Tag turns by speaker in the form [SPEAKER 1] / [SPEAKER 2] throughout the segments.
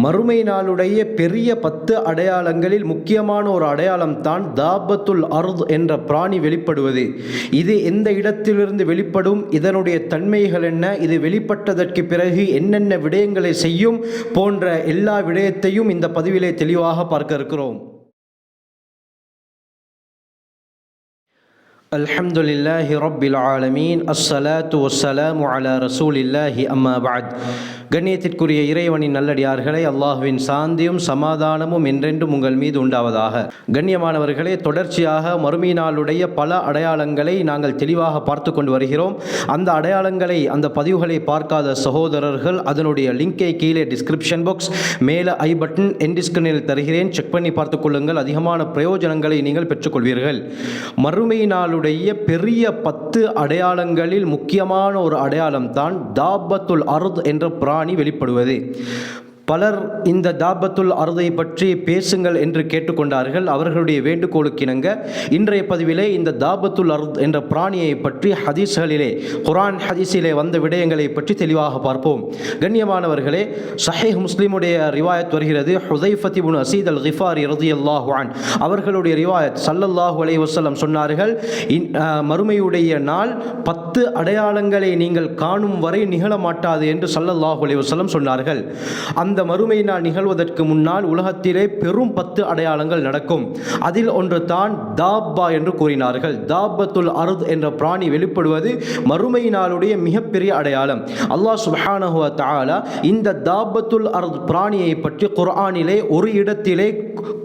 [SPEAKER 1] மறுமை நாளுடைய பெரிய 10 அடையாளங்களில் முக்கியமான ஒரு அடையாளம் தான் தாபத்துல் அர்த் என்ற பிராணி வெளிப்படுவது. இது எந்த இடத்திலிருந்து வெளிப்படும், இதனுடைய தன்மைகள் என்ன, இது வெளிப்பட்டதற்கு பிறகு என்னென்ன விடயங்களை செய்யும் போன்ற எல்லா விடயத்தையும் இந்த பதிவிலே தெளிவாக பார்க்க இருக்கிறோம். அல்ஹம்துலில்லாஹி ரப்பில் ஆலமீன், அஸ்ஸலாத்து வஸ்ஸலாமு அலா ரசூலில்லாஹி அம்மா பஅத். கண்ணியத்திற்குரிய இறைவனின் நல்லடியார்களே, அல்லாஹுவின் சாந்தியும் சமாதானமும் என்றென்றும் உங்கள் மீது உண்டாவதாக. கண்ணியமானவர்களே, தொடர்ச்சியாக மறுமை நாளுடைய பல அடையாளங்களை நாங்கள் தெளிவாக பார்த்து கொண்டு வருகிறோம். அந்த அடையாளங்களை, அந்த பதிவுகளை பார்க்காத சகோதரர்கள் அதனுடைய லிங்கை கீழே டிஸ்கிரிப்ஷன் பாக்ஸ், மேலே ஐ பட்டன், என் டிஸ்கிரிப்ஷனில் தருகிறேன், செக் பண்ணி பார்த்து கொள்ளுங்கள். அதிகமான பிரயோஜனங்களை நீங்கள் பெற்றுக்கொள்வீர்கள். மறுமை நாளுடைய பெரிய 10 அடையாளங்களில் முக்கியமான ஒரு அடையாளம் தான் தாபத்துல் அர்த் என்ற பிராணி வெளிப்படுவது. பலர் இந்த தாபத்துல் அர்தை பற்றி பேசுங்கள் என்று கேட்டுக்கொண்டார்கள். அவர்களுடைய வேண்டுகோளுக்கிணங்க இன்றைய பதிவிலே இந்த தாபத்துல் அர்த் என்ற பிராணியை பற்றி ஹதீஸ்களிலே, குர்ஆன் ஹதீஸிலே வந்த விடயங்களை பற்றி தெளிவாக பார்ப்போம். கண்ணியமானவர்களே, சஹீஹ் முஸ்லிமுடைய ரிவாயத் வருகிறது. ஹுதைஃபத் இப்னு அஸீத் அல் கிஃபாரி ரலியல்லாஹு அன்ஹு அவர்களுடைய ரிவாயத், ஸல்லல்லாஹு அலைஹி வஸல்லம் சொன்னார்கள், மறுமையுடைய நாள் 10 அடையாளங்களை நீங்கள் காணும் வரை நிகழ மாட்டாது என்று ஸல்லல்லாஹு அலைஹி வஸல்லம் சொன்னார்கள். அந்த மறுமை நாள் நிகழ்வதற்கு முன்னால் உலகத்திலே பெரும் 10 அடையாளங்கள் நடக்கும். அதில் ஒன்று தான் தாப்பா என்று கூறினார்கள். தாபத்துல் அர்த் என்ற பிராணி வெளிப்படுவது மறுமை நாளுடைய மிகப்பெரிய அடையாளம். அல்லாஹ் சுப்ஹானஹு வ தஆலா இந்த தாபத்துல் அர்த் பிராணியை பற்றி குர்ஆனிலே ஒரு இடத்திலே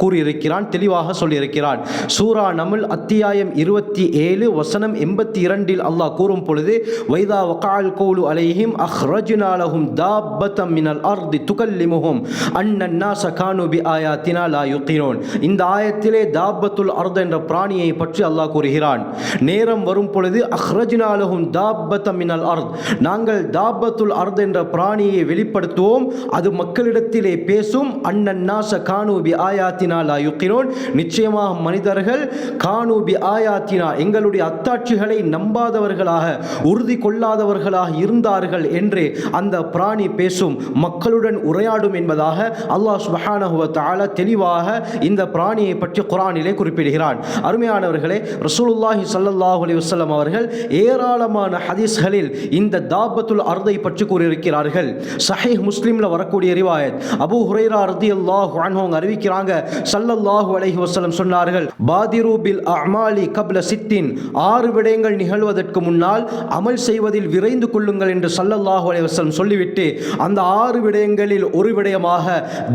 [SPEAKER 1] கூறியிருக்கிறான், தெளிவாக சொல்லியிருக்கிறான். சூரா நம்ல் அத்தியாயம் 27 வசனம் 82 அல்லாஹ் கூறும் பொழுது, வைதா வகஅல் கௌலு அலைஹிம் அக்ரஜ்னா லஹும் தாப்பத்தம் மினல் அர்தி துகல்லிமுஹும் அன்னன் நாஸ கானூ பிஆயாத்தினா லா யுகினூன். இந்த ஆயத்திலே தாபத்துல் அர்த் என்ற பிராணியை பற்றி அல்லாஹ் கூறுகிறான். நேரம் வரும் பொழுது அக்ரஜ்னா லஹும் தாப்பத்தம் மினல் அர்த், நாங்கள் தாபத்துல் அர்த் என்ற பிராணியை வெளிப்படுத்துவோம், அது மக்களிடத்திலே பேசும். அன்னன் நாஸ கானூ பிஆயாத்தினா லா யுகினூன், நிச்சயமாக மனிதர்கள் கானூ பிஆயாத்தினா, எங்களுடைய அத்தாட்சிகளை நம்பாதவர்களாக, உறுதி கொள்ளாதவர்களாக இருந்தார்கள் என்று அந்த பிராணி பேசும், மக்களுடன் உரையாடும் என்பதாக அல்லாஹ் சுப்ஹானஹு வ தஆலா தெளிவாக இந்த பிராணியை பற்றி குர்ஆனிலே குறிப்பிடுகிறான். அருமையானவர்களே, ரசூலுல்லாஹி ஸல்லல்லாஹு அலைஹி வஸல்லம் அவர்கள் ஏராளமான ஹதீஸ்களில் இந்த தாபத்துல் அர்தை பற்றி கூறியிருக்கிறார்கள். சஹீஹ் முஸ்லிம்ல வரக்கூடிய ரிவாயத், அபூ ஹுரைரா ரலியல்லாஹு அன்ஹு அறிவிக்கிறாங்க, ஸல்லல்லாஹு அலைஹி வஸல்லம் சொன்னார்கள், பாதிரு பில் அமாலி கப்ல சித்தின், 6 விடயங்கள் நிகழ்வதற்கு முன்னால் அமல் செய்வதில் விரைந்து கொள்ளுங்கள் என்று ஸல்லல்லாஹு அலைஹி வஸல்லம் சொல்லிவிட்டு அந்த 6 விடயங்களில் ஒரு விடயமாக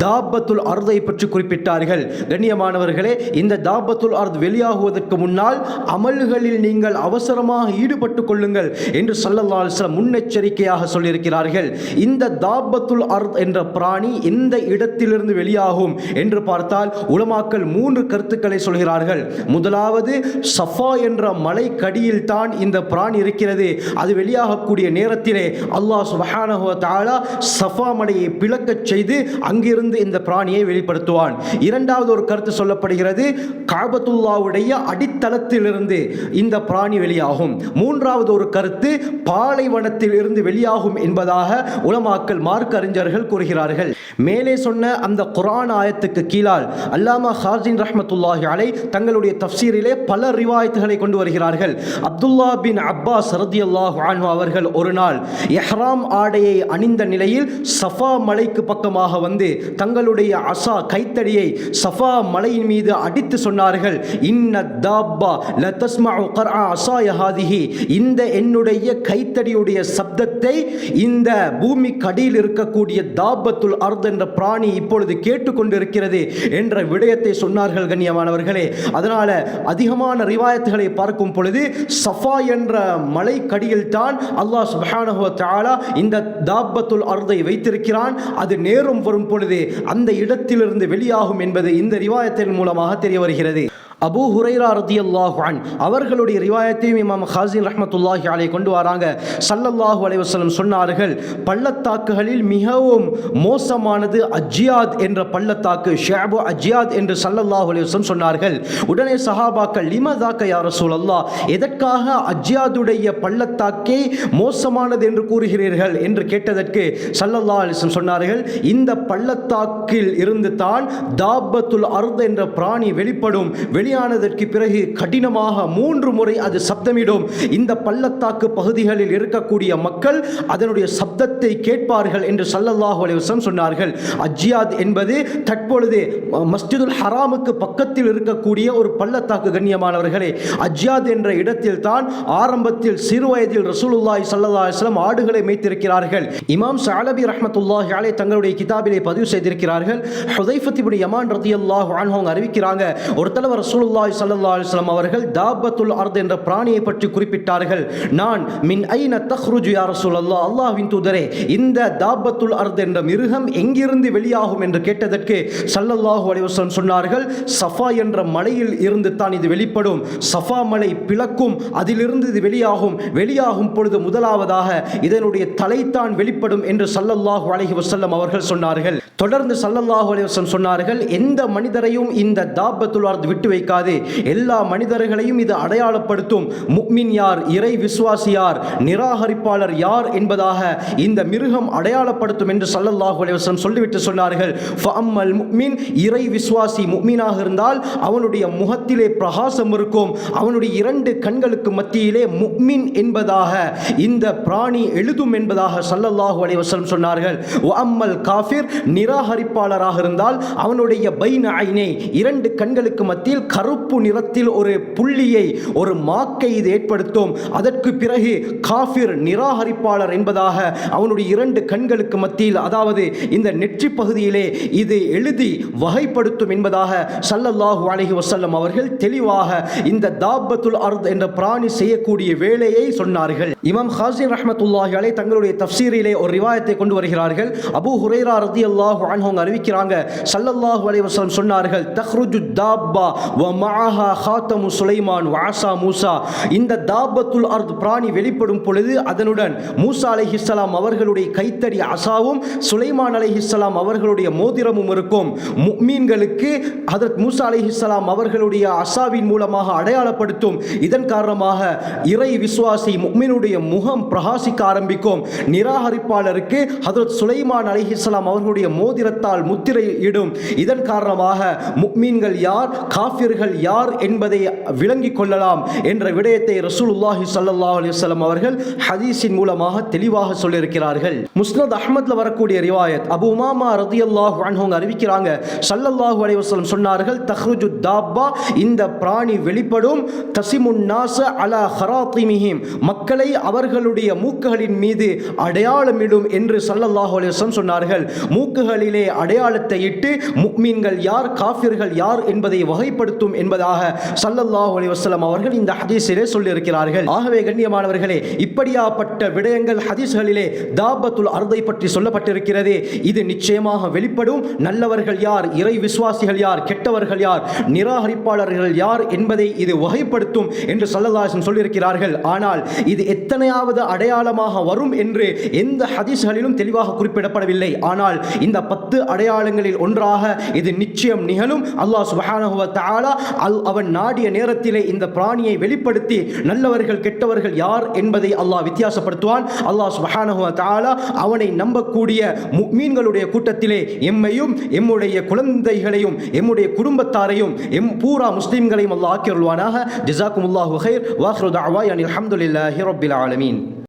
[SPEAKER 1] தாபத்துல் அர்தை பற்றி குறிப்பிட்டார்கள். கண்ணியமானவர்களே, இந்த தாபத்துல் அர்த் வெளியாகுவதற்கு முன்னால் அமல்களில் நீங்கள் அவசரமாக ஈடுபட்டுக் கொள்ளுங்கள் என்று ஸல்லல்லாஹு அலைஹி வஸல்லம் முன்னெச்சரிக்கையாக சொல்லியிருக்கிறார்கள். இந்த தாபத்துல் அர்த் என்ற பிராணி எந்த இடத்திலிருந்து வெளியாகும் என்று பார்த்தால் உலமாக்கள் 3 கருத்துக்களை சொல்கிறார்கள். முதலாவது, சஃபா என்ற மலை கடியில் தான் இந்த பிராணி இருக்கிறது. அது வெளியாகக்கூடிய நேரத்திலே அல்லாஹ் சுப்ஹானஹு வ தஆலா சஃபா மலையை பிளக்கச் செய்து அங்கிருந்து இந்த பிராணியை வெளிப்படுத்துவான். இரண்டாவது ஒரு கருத்து சொல்லப்படுகிறது, காபத்துல்லாவுடைய அடித்தளத்திலிருந்து இந்த பிராணி வெளியாகும். மூன்றாவது ஒரு கருத்து, பாலைவனத்தில் இருந்து வெளியாகும் என்பதாக உலமாக்கள், மார்க்க அறிஞர்கள் கூறுகிறார்கள். மேலே சொன்ன அந்த குர்ஆன் ஆயத்துக்கு கீழால் அல்லாமா ஹாஸின் ரஹ்மத்துல்லாஹி அலைஹ் தங்களுடைய தஃப்சீரிலே பல ரிவாயத்துகளை கொண்டு வருகிறார்கள். அப்துல்லா பின் அப்பாஸ் ரலியல்லாஹு அன்ஹு அவர்கள் ஒரு நாள் இஹ்ராம் ஆடையை அணிந்த நிலையில் சஃபா மலைக்கு பக்கமாக வந்து தங்களுடைய அசா, கைத்தடியை சஃபா மலையின் மீது அடித்து சொன்னார்கள், இன்ன தாப்பா ல தஸ்மஉ கர்ஆ அஸாய ஹாதிஹி, இந்த என்னுடைய கைத்தடியுடைய சப்தத்தை இந்த பூமி கடியில் இருக்கக்கூடிய தாபத்துல் அர்த் என்ற பிராணி இப்பொழுது கேட்டுக்கொண்டிருக்கிறது என்ற விடயத்தை சொன்னார்கள். கண்ணியமானவர்களே, அதனால அதிகமான ரிவாயத்துகளை பார்க்கும் பொழுது சஃபா என்ற மலை கடியில் தான் அல்லாஹ் சுப்ஹானஹு வ தஆலா இந்த தாபத்துல் அர்தை வைத்திருக்கிறான். அது நேரம் வரும் பொழுது அந்த இடத்திலிருந்து வெளியாகும் என்பது இந்த ரிவாயத்தின் மூலமாக தெரிய வருகிறது. அபூ ஹுரைரா ரலியல்லாஹு அன்ஹு அவர்களுடைய ரிவாயத்தையும் இமாம் ஹாஸின் ரஹ்மத்துல்லாஹி அலைஹி கொண்டு வராங்க. ஸல்லல்லாஹு அலைஹி வஸல்லம் சொன்னார்கள், பள்ளத்தாக்குகளில் மிகவும் மோசமானது அஜ்யாத் என்ற பள்ளத்தாக்கு, ஷஅபு அஜ்யாத் என்று ஸல்லல்லாஹு அலைஹி வஸல்லம் சொன்னார்கள். உடனே சஹாபாக்கள், லிமதாக்க யா ரசூலல்லாஹ், எதற்காக அஜ்யாதுடைய பள்ளத்தாக்கே மோசமானது என்று கூறுகிறீர்கள் என்று கேட்டதற்கு ஸல்லல்லாஹு அலைஹி வஸல்லம் சொன்னார்கள், இந்த பள்ளத்தாக்கில் இருந்து தான் தாபத்துல் அர்த் என்ற பிராணி வெளிப்படும். வெளியானதற்கு பிறகு கடினமாக 3 முறை அது சப்தமிடும். இந்த பள்ளத்தாக்கு பகுதிகளில் இருக்கக்கூடிய மக்கள் அதனுடைய சப்தத்தை கேட்பார்கள் என்று ஸல்லல்லாஹு அலைஹி வஸல்லம் சொன்னார்கள். அஜ்யாத் என்பது தற்பொழுது மஸ்ஜிதுல் ஹராமுக்கு பக்கத்தில் இருக்கக்கூடிய ஒரு பள்ளத்தாக்கு. கண்ணியமானவர்களே, அஜ்யாத் என்ற இடத்தில் தான் ஆரம்பத்தில் சிறு வயதில் ரசூலுல்லாஹி ஸல்லல்லாஹு அலைஹி வஸல்லம் ஆடுகளை மேய்த்திருக்கிறார்கள். இமாம் ஸஅலபி ரஹ்மத்துல்லாஹி அலைஹி தங்களுடைய கிதாபிலே பதிவு செய்திருக்கிறார்கள். ஹுதைஃபத் இப்னு யமான் ரலியல்லாஹு அன்ஹு அறிவிக்கிறாங்க, ஒரு தடவை ரசூலுல்லாஹி ஸல்லல்லாஹு அலைஹி வஸல்லம் அவர்கள் தாபத்துல் அர்த் என்ற பிராணியை பற்றி குறிப்பிட்டார்கள். நான் மின் ஐன தக்ருஜு யா ரசூலல்லாஹ், அல்லாஹ்வின் தூதரே, இந்த தாபத்துல் அர்த் என்ற மிருகம் எங்கிருந்து வெளியாகும் என்று கேட்டதற்கு ஸல்லல்லாஹு அலைஹி வஸல்லம் சொன்னார்கள், சஃபா என்ற மலையில் இருந்து தான் இது வெளிப்படும். சஃபா மலை பிளக்கும், அதிலிருந்து இது வெளியாகும் பொழுது முதலாவதாக இதனுடைய தலைத்தான் வெளிப்படும் என்று ஸல்லல்லாஹு அலைஹி வஸல்லம் அவர்கள் சொன்னார்கள். தொடர்ந்து ஸல்லல்லாஹு அலைஹி வஸல்லம் சொன்னார்கள், எந்த மனிதரையும் இந்த தாபத்துல் அர்த் விட்டு வைக்காது. எல்லா மனிதர்களையும் இது அடையாளப்படுத்தும். முஃமின் யார், இறை விசுவாசி யார், நிராகரிப்பாளர் யார் என்பதாக இந்த மிருகம் அடையாளப்படுத்தும் என்று ஸல்லல்லாஹு அலைஹி வஸல்லம் சொல்லிவிட்டு சொன்னார்கள், ஃபஅம்மல் முஃமின், இறை விசுவாசி முஃமினாக இருந்தால் அவனுடைய முகத்திலே பிரகாசம் இருக்கும். அவனுடைய 2 கண்களுக்கு மத்தியிலே முஃமின் என்பதாக இந்த பிராணி எழுதும் என்பதாக ஸல்லல்லாஹு அலைஹி வஸல்லம் சொன்னார்கள். வஅம்மல் காஃபிர், நிராகரிப்பாளராக இருந்தால் அவனுடைய பைன ஐனை, 2 கண்களுக்கு மத்தியில் கருப்பு நிறத்தில் ஒரு புள்ளியை, ஒரு மாக்கை இது ஏற்படுத்தும். அதற்கு பிறகு காஃபிர், நிராகரிப்பாளர் என்பதாக அவனுடைய 2 கண்களுக்கு மத்தியில், அதாவது இந்த நெற்றி பகுதியிலே இது எழுதி வகைப்படுத்தும் என்பதாக ஸல்லல்லாஹு அலைஹி வஸல்லம் அவர்கள் தெளிவாக இந்த தாபத்துல் அர்த் என்ற பிராணி செய்யக்கூடிய வேலையை சொன்னார்கள். இமாம் ஹாஸின் ரஹ்மத்துல்லாஹி அலைஹி தங்களுடைய தஃப்சீரிலே ஒரு ரிவாயத்தை கொண்டு வருகிறார்கள். அபூ ஹுரைரா ரலியல்லாஹு அன்ஹு அறிவிக்கிறாங்க, ஸல்லல்லாஹு அலைஹி வஸல்லம் சொன்னார்கள், தக்ருஜு தாப்பா வ மஅஹா ஹாத்தமு சுலைமான் வ ஆஸா மூசா. இந்த தாபத்துல் அர்த் பிராணி வெளிப்படும் பொழுது அதனுடன் மூசா அலைஹிஸ்ஸலாம் அவர்களுடைய கைத்தடி அசாவும் சுலைமான் அலைஹிஸ்ஸலாம் அவர்களுடைய மோதிரமும் இருக்கும். முஃமின்களுக்கு ஹஜ்ரத் மூசா அலைஹிஸ்ஸலாம் அவர்களுடைய அசாவின் மூலமாக அடையாளப்படுத்தும். இதன் காரணமாக இறை விசுவாசி முஃமினுடைய முகம் பிரகாசிக்க ஆரம்பிக்கும். நிராகரிப்பாளருக்கு ஹஜ்ரத் சுலைமான் அலைஹிஸ்ஸலாம் அவர்களுடைய மோதிரத்தால் முத்திரை இடும். இதன் காரணமாக முஃமின்கள் யார், காஃபிர்கள் யார் என்பதை விளங்கிக் கொள்ளலாம் என்ற விடயத்தை ரசூலுல்லாஹி ஸல்லல்லாஹு அலைஹி வஸல்லம் அவர்கள் ஹதீஸின் மூலமாக தெளிவாக சொல்லியிருக்கிறார்கள். முஸ்னத் அஹ்மத்ல வரக்கூடிய ரிவாயத், அபூ உமாமா ரலியல்லாஹு அன்ஹு அறிவிக்கிறாங்க, ஸல்லல்லாஹு அலைஹி வஸல்லம் சொன்னார்கள், தக்ருஜு தாப்பா, இந்த பிராணி வெளிப்படும், தஸிமுன் நாஸ அலா ஹராத்திமிஹிம், மக்களை அவர்களுடைய மூக்குகளின் மீது அடையாளமிடும் என்று ஸல்லல்லாஹு அலைஹி வஸல்லம் சொன்னார்கள். மூக்குகளிலே அடையாளத்தை இட்டு முஃமின்கள் யார், காஃபிர்கள் யார் என்பதை வகைப்படுத்தும் என்பதாக ஸல்லல்லாஹு அலைஹி வஸல்லம் அவர்கள் இந்த ஹதீஸிலே சொல்லியிருக்கிறார்கள். ஆகவே கண்ணியமானவர்களே, இப்படியாப்பட்ட விடயங்கள் ஹதீஸ்களிலே தாபத்துல் அர்தை பற்றி சொல்லப்பட்டிருக்கிறது. இது நிச்சயமாக வெளிப்படும். நல்லவர்கள் யார், இறை விசுவாசிகள் யார், கெட்டவர்கள் யார், நிராகரிப்பாளர்கள் யார் என்பதை இது வகைப்படுத்தும் என்று ஸல்லல்லாஹு அலைஹி வஸல்லம் சொல்லியிருக்கிறார்கள். ஆனால் இது எத்தனையாவது அடையாளமாக வரும் என்று எந்த ஹதீஸ்களிலும் தெளிவாக குறிப்பிடப்படவில்லை. ஆனால் இந்த 10 அடையாளங்களில் ஒன்றாக இது நிச்சயம் நிகழும். அல்லாஹ் சுப்ஹானஹு வ தஆலா அவன் நாடிய நேரத்திலே இந்த பிராணியை வெளிப்படுத்தி நல்லவர்கள் கெட்டவர்கள் யார் என்பதை அல்லாஹ் வித்தியாசப்படுத்துவான். அல்லாஹ் சுப்ஹானஹு வ தஆலா அவனை நம்பக்கூடிய முஃமின்களுடைய கூட்டத்திலே எம்மையும் எம்முடைய குழந்தைகளையும் எம்முடைய குடும்பத்தாரையும் பூரா முஸ்லிம்களையும் அல்லாஹ் ஆக்கியருள்வானாக. ஜஸாக்குமுல்லாஹு கைர். வாஹிரு தஅவானா அல்ஹம்துலில்லாஹி ரப்பில் ஆலமீன்.